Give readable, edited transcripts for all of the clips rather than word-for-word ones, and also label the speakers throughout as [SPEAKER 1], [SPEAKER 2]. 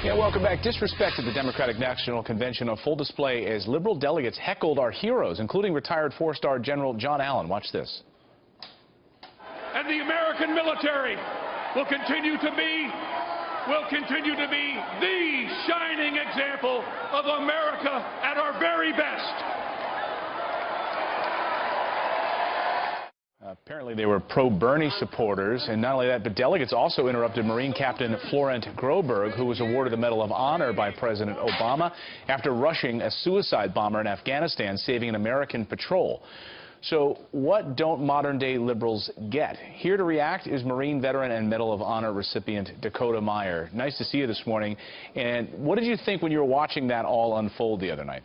[SPEAKER 1] Yeah, welcome back. Disrespect at the Democratic National Convention on full display as liberal delegates heckled our heroes, including retired four-star General John Allen. Watch this.
[SPEAKER 2] And the American military will continue to be the shining example of America at our very best.
[SPEAKER 1] Apparently they were pro-Bernie supporters, and not only that, but delegates also interrupted Marine Captain Florent Groberg, who was awarded the Medal of Honor by President Obama after rushing a suicide bomber in Afghanistan, saving an American patrol. So what don't modern-day liberals get? Here to react is Marine veteran and Medal of Honor recipient Dakota Meyer. Nice to see you this morning. And what did you think when you were watching that all unfold the other night?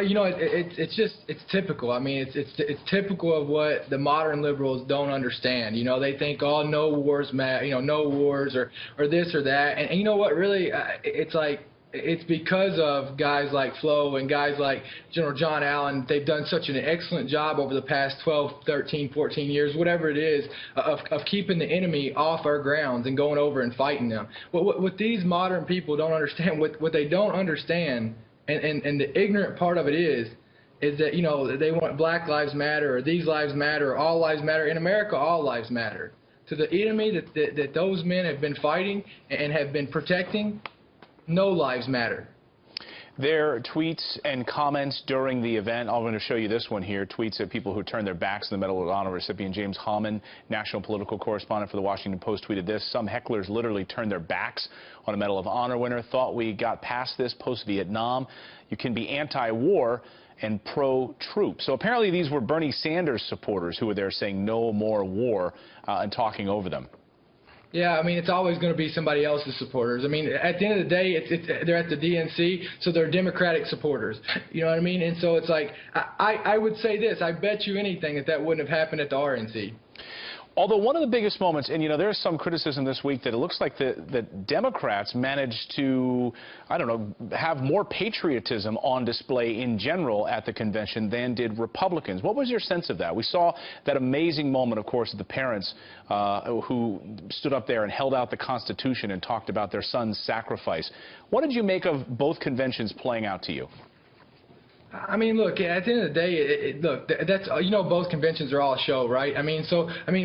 [SPEAKER 3] You know, it's typical. I mean, it's typical of what the modern liberals don't understand. You know, they think, oh, no wars, no wars or this or that. And you know what, really, it's because of guys like Flo and guys like General John Allen. They've done such an excellent job over the past 12, 13, 14 years, whatever it is, of keeping the enemy off our grounds and going over and fighting them. What these modern people don't understand, what they don't understand, and the ignorant part of it is that, you know, they want Black Lives Matter or these lives matter or all lives matter. In America, all lives matter. To the enemy that those men have been fighting and have been protecting, no lives matter.
[SPEAKER 1] Their tweets and comments during the event, I'm going to show you this one here, tweets at people who turned their backs on the Medal of Honor recipient James Hallman, national political correspondent for the Washington Post, tweeted this: "Some hecklers literally turned their backs on a Medal of Honor winner, thought we got past this post-Vietnam. You can be anti-war and pro-troops." So apparently these were Bernie Sanders supporters who were there saying no more war and talking over them.
[SPEAKER 3] Yeah, I mean, it's always going to be somebody else's supporters. I mean, at the end of the day, they're at the DNC, so they're Democratic supporters. You know what I mean? And so it's like, I would say this: I bet you anything that wouldn't have happened at the RNC.
[SPEAKER 1] Although one of the biggest moments, and you know, there's some criticism this week that it looks like the Democrats managed to, I don't know, have more patriotism on display in general at the convention than did Republicans. What was your sense of that? We saw that amazing moment, of course, of the parents who stood up there and held out the Constitution and talked about their son's sacrifice. What did you make of both conventions playing out to you?
[SPEAKER 3] I mean, look, at the end of the day, look, that's, you know, both conventions are all a show, right? I mean,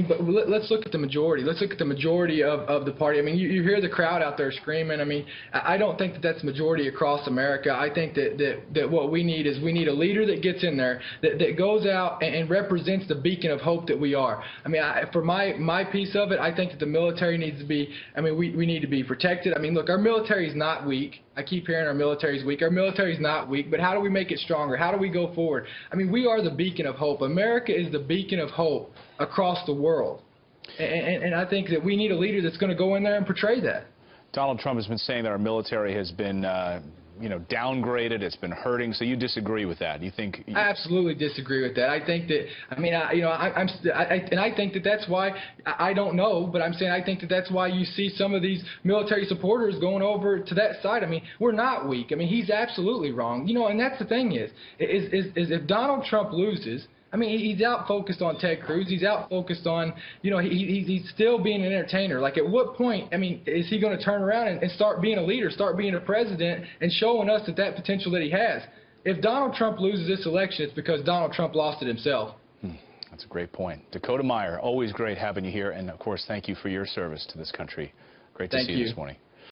[SPEAKER 3] but let's look at the majority. Let's look at the majority of the party. I mean, you hear the crowd out there screaming. I mean, I don't think that's majority across America. I think that what we need is a leader that gets in there, that goes out and represents the beacon of hope that we are. I mean, for my piece of it, I think that the military needs to be, I mean, we need to be protected. I mean, look, our military is not weak. I keep hearing our military is weak. Our military is not weak, but how do we make it stronger? How do we go forward? I mean, we are the beacon of hope. America is the beacon of hope across the world. And I think that we need a leader that's going to go in there and portray that. Donald
[SPEAKER 1] Trump has been saying that our military has been you know, downgraded, it's been hurting. So you disagree with that? You think?
[SPEAKER 3] I absolutely disagree with that. I think that, I mean, you know, I think that that's why, I don't know, but I'm saying I think that that's why you see some of these military supporters going over to that side. I mean, we're not weak. I mean, he's absolutely wrong. You know, and that's the thing is if Donald Trump loses, I mean, he's out focused on Ted Cruz. He's out focused on, you know, he's still being an entertainer. Like, at what point, I mean, is he going to turn around and start being a leader, start being a president, and showing us that potential that he has? If Donald Trump loses this election, it's because Donald Trump lost it himself.
[SPEAKER 1] That's a great point. Dakota Meyer, always great having you here. And, of course, thank you for your service to this country. Great to see you this morning.